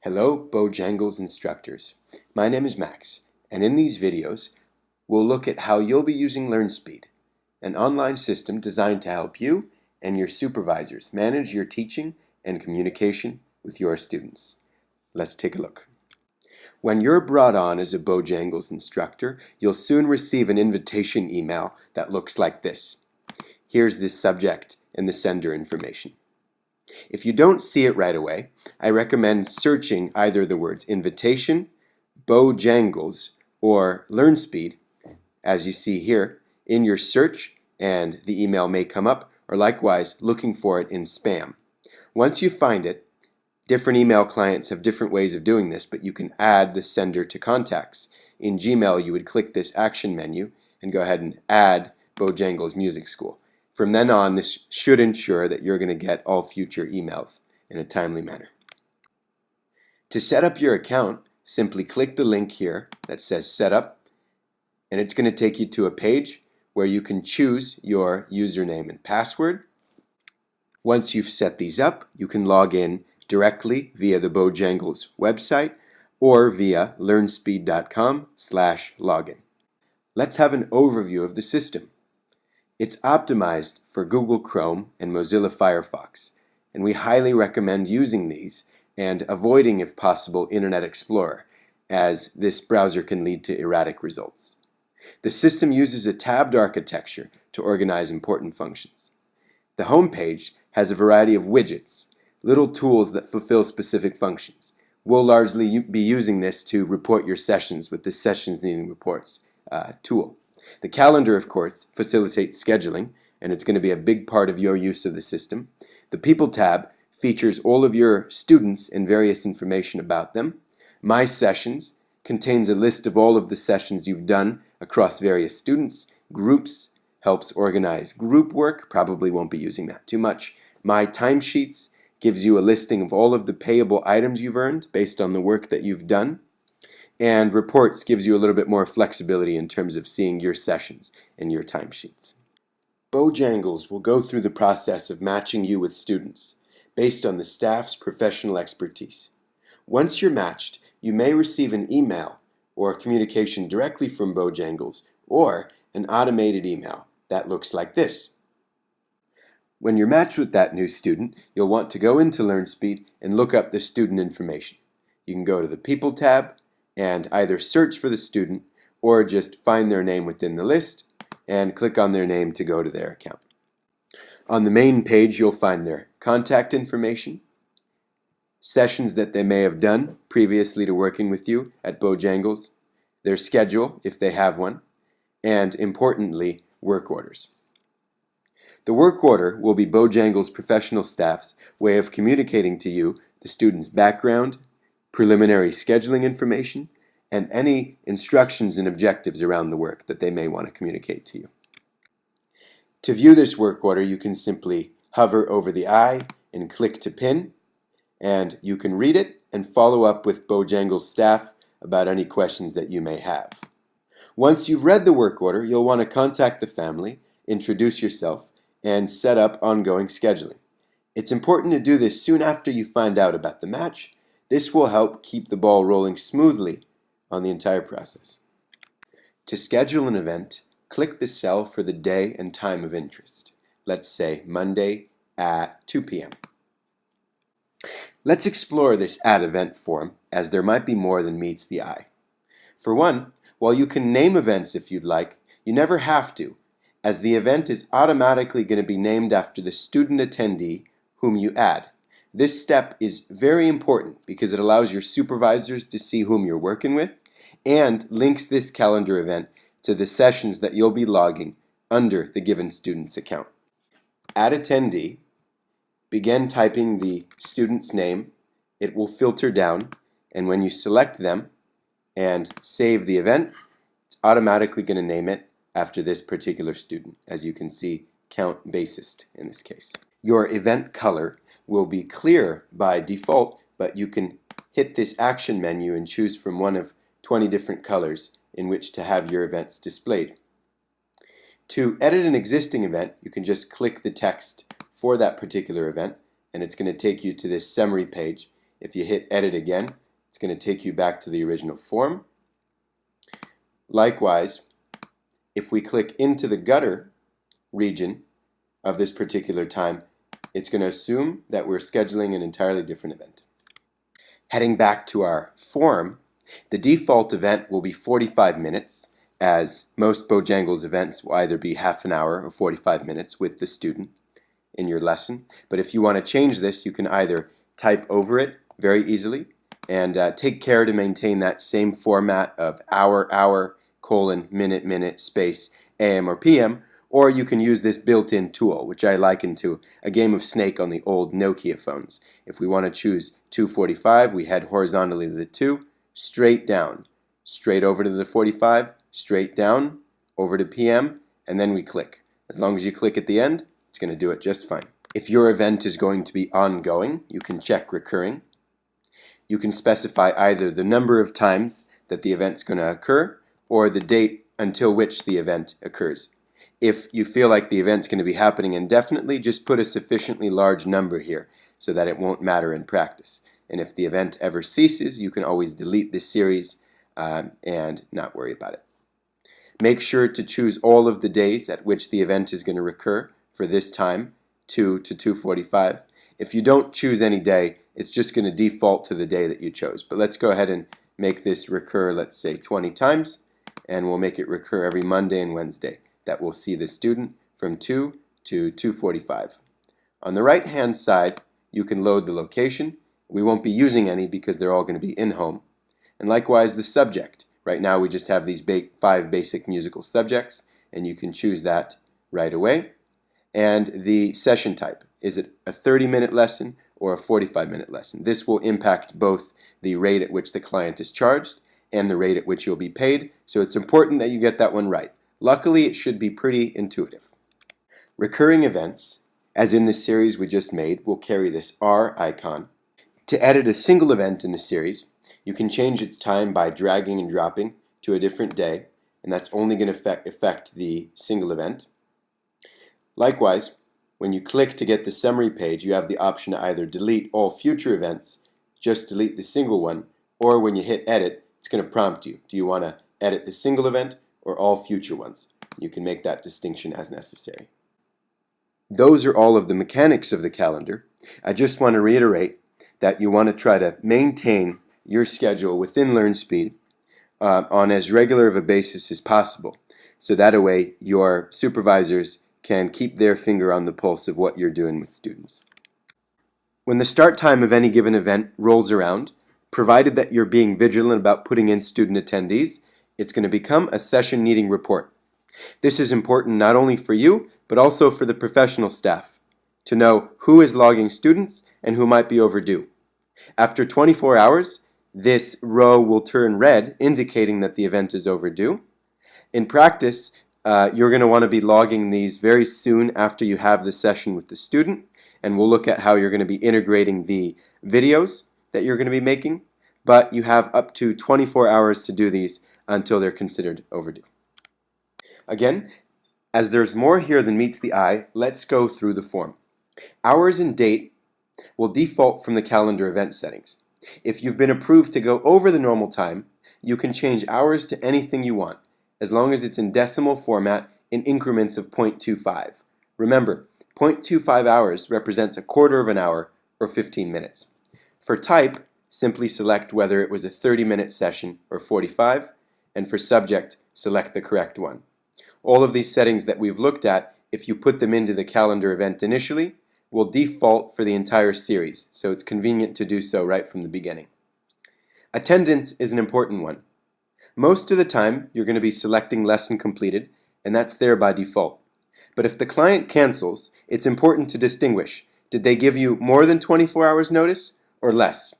Hello, BoJangles instructors. My name is Max, and in these videos, we'll look at how you'll be using LearnSpeed, an online system designed to help you and your supervisors manage your teaching and communication with your students. Let's take a look. When you're brought on as a BoJangles instructor, you'll soon receive an invitation email that looks like this. Here's the subject and the sender information. If you don't see it right away, I recommend searching either the words invitation, BoJangles, or LearnSpeed, as you see here, in your search, and the email may come up, or likewise looking for it in spam. Once you find it, different email clients have different ways of doing this, but you can add the sender to contacts. In Gmail, you would click this action menu and go ahead and add BoJangles Music School. From then on, this should ensure that you're going to get all future emails in a timely manner. To set up your account, simply click the link here that says Setup, and it's going to take you to a page where you can choose your username and password. Once you've set these up, you can log in directly via the BoJangles website or via learnspeed.com/login. Let's have an overview of the system. It's optimized for Google Chrome and Mozilla Firefox, and we highly recommend using these and avoiding, if possible, Internet Explorer, as this browser can lead to erratic results. The system uses a tabbed architecture to organize important functions. The home page has a variety of widgets, little tools that fulfill specific functions. We'll largely be using this to report your sessions with the Sessions Needing Reports tool. The calendar, of course, facilitates scheduling, and it's going to be a big part of your use of the system. The People tab features all of your students and various information about them. My Sessions contains a list of all of the sessions you've done across various students. Groups helps organize group work, probably won't be using that too much. My Timesheets gives you a listing of all of the payable items you've earned based on the work that you've done. And Reports gives you a little bit more flexibility in terms of seeing your sessions and your timesheets. BoJangles will go through the process of matching you with students based on the staff's professional expertise. Once you're matched, you may receive an email or a communication directly from BoJangles or an automated email that looks like this. When you're matched with that new student, you'll want to go into LearnSpeed and look up the student information. You can go to the People tab and either search for the student or just find their name within the list and click on their name to go to their account. On the main page, you'll find their contact information, sessions that they may have done previously to working with you at BoJangles, their schedule if they have one, and importantly, work orders. The work order will be BoJangles professional staff's way of communicating to you the student's background, preliminary scheduling information, and any instructions and objectives around the work that they may want to communicate to you. To view this work order, you can simply hover over the eye and click to pin, and you can read it and follow up with BoJangles staff about any questions that you may have. Once you've read the work order, you'll want to contact the family, introduce yourself, and set up ongoing scheduling. It's important to do this soon after you find out about the match. This will help keep the ball rolling smoothly on the entire process. To schedule an event, click the cell for the day and time of interest. Let's say Monday at 2 p.m. Let's explore this add event form, as there might be more than meets the eye. For one, while you can name events if you'd like, you never have to, as the event is automatically going to be named after the student attendee whom you add. This step is very important because it allows your supervisors to see whom you're working with and links this calendar event to the sessions that you'll be logging under the given student's account. Add attendee, begin typing the student's name. It will filter down, and when you select them and save the event, it's automatically going to name it after this particular student, as you can see, count bassist in this case. Your event color will be clear by default, but you can hit this action menu and choose from one of 20 different colors in which to have your events displayed. To edit an existing event, you can just click the text for that particular event, and it's going to take you to this summary page If you hit edit again, it's going to take you back to the original form. Likewise, if we click into the gutter region of this particular time, it's going to assume that we're scheduling an entirely different event. Heading back to our form, the default event will be 45 minutes, as most BoJangles events will either be half an hour or 45 minutes with the student in your lesson. But if you want to change this, you can either type over it very easily and take care to maintain that same format of hour, colon, minute, space, AM or PM, or you can use this built-in tool, which I liken to a game of Snake on the old Nokia phones. If we want to choose 2:45, we head horizontally to the 2, straight down, straight over to the 45, straight down, over to PM, and then we click. As long as you click at the end, it's going to do it just fine. If your event is going to be ongoing, you can check recurring. You can specify either the number of times that the event's going to occur or the date until which the event occurs. If you feel like the event's going to be happening indefinitely, just put a sufficiently large number here so that it won't matter in practice. And if the event ever ceases, you can always delete the series and not worry about it. Make sure to choose all of the days at which the event is going to recur for this time, 2 to 2:45. If you don't choose any day, it's just going to default to the day that you chose. But let's go ahead and make this recur, let's say 20 times, and we'll make it recur every Monday and Wednesday. That will see the student from 2 to 2:45. On the right hand side, you can load the location. We won't be using any because they're all going to be in home. And likewise the subject. Right now we just have these 5 basic musical subjects, and you can choose that right away. And the session type. Is it a 30-minute lesson or a 45-minute lesson? This will impact both the rate at which the client is charged and the rate at which you'll be paid, so it's important that you get that one right. Luckily, it should be pretty intuitive. Recurring events, as in the series we just made, will carry this R icon. To edit a single event in the series, you can change its time by dragging and dropping to a different day, and that's only going to affect the single event. Likewise, when you click to get the summary page, you have the option to either delete all future events, just delete the single one, or when you hit edit, it's going to prompt you. Do you want to edit the single event or all future ones? You can make that distinction as necessary. Those are all of the mechanics of the calendar. I just want to reiterate that you want to try to maintain your schedule within LearnSpeed on as regular of a basis as possible, so that way your supervisors can keep their finger on the pulse of what you're doing with students. When the start time of any given event rolls around, provided that you're being vigilant about putting in student attendees, it's going to become a session needing report. This is important not only for you, but also for the professional staff, to know who is logging students and who might be overdue. After 24 hours, this row will turn red, indicating that the event is overdue. In practice, you're going to want to be logging these very soon after you have the session with the student, and we'll look at how you're going to be integrating the videos that you're going to be making, but you have up to 24 hours to do these until they're considered overdue. Again, as there's more here than meets the eye, let's go through the form. Hours and date will default from the calendar event settings. If you've been approved to go over the normal time, you can change hours to anything you want, as long as it's in decimal format in increments of 0.25. Remember, 0.25 hours represents a quarter of an hour or 15 minutes. For type, simply select whether it was a 30-minute session or 45, and for subject, select the correct one. All of these settings that we've looked at, if you put them into the calendar event initially, will default for the entire series, so it's convenient to do so right from the beginning. Attendance is an important one. Most of the time, you're going to be selecting lesson completed, and that's there by default. But if the client cancels, it's important to distinguish. Did they give you more than 24 hours notice or less?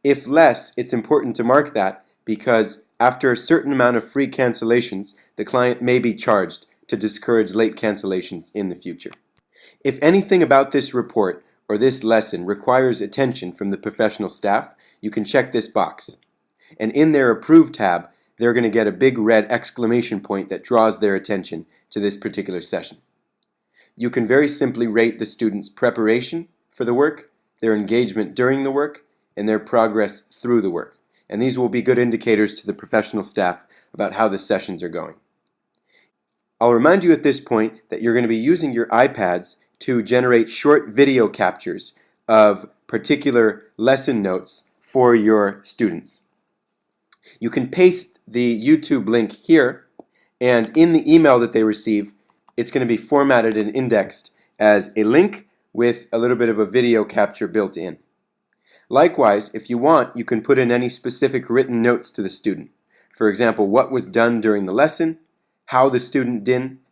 If less, it's important to mark that because after a certain amount of free cancellations, the client may be charged to discourage late cancellations in the future. If anything about this report or this lesson requires attention from the professional staff, you can check this box. And in their Approved tab, they're going to get a big red exclamation point that draws their attention to this particular session. You can very simply rate the student's preparation for the work, their engagement during the work, and their progress through the work. And these will be good indicators to the professional staff about how the sessions are going. I'll remind you at this point that you're going to be using your iPads to generate short video captures of particular lesson notes for your students. You can paste the YouTube link here, and in the email that they receive, it's going to be formatted and indexed as a link with a little bit of a video capture built in. Likewise, if you want, you can put in any specific written notes to the student. For example, what was done during the lesson, how the student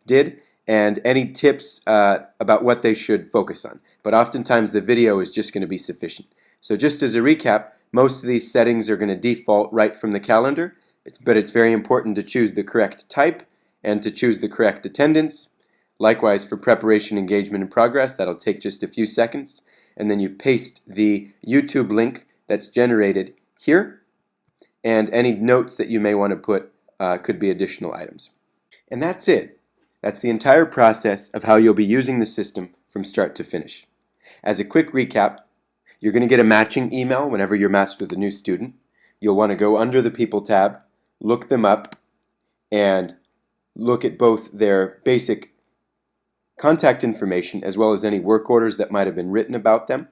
did, and any tips about what they should focus on. But oftentimes the video is just going to be sufficient. So just as a recap, most of these settings are going to default right from the calendar, but it's very important to choose the correct type and to choose the correct attendance. Likewise, for preparation, engagement, and progress, that'll take just a few seconds. And then you paste the YouTube link that's generated here, and any notes that you may want to put could be additional items. And that's it. That's the entire process of how you'll be using the system from start to finish. As a quick recap, you're going to get a matching email whenever you're matched with a new student. You'll want to go under the People tab, look them up, and look at both their basic contact information as well as any work orders that might have been written about them.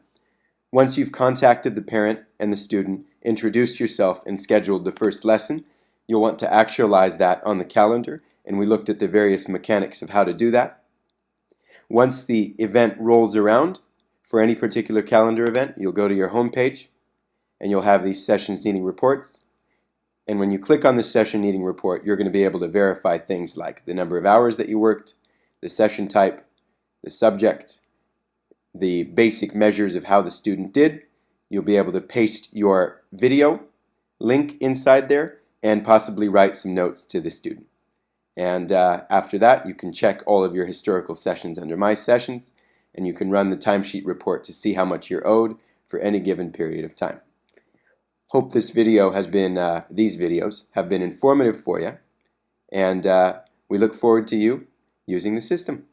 Once you've contacted the parent and the student, introduced yourself, and scheduled the first lesson, you'll want to actualize that on the calendar, and we looked at the various mechanics of how to do that. Once the event rolls around, for any particular calendar event, you'll go to your home page and you'll have these sessions needing reports. And when you click on the session needing report, you're going to be able to verify things like the number of hours that you worked, the session type, the subject, the basic measures of how the student did. You'll be able to paste your video link inside there and possibly write some notes to the student. And after that, you can check all of your historical sessions under My Sessions, and you can run the timesheet report to see how much you're owed for any given period of time. Hope this video has been, these videos have been informative for you, and we look forward to you using the system.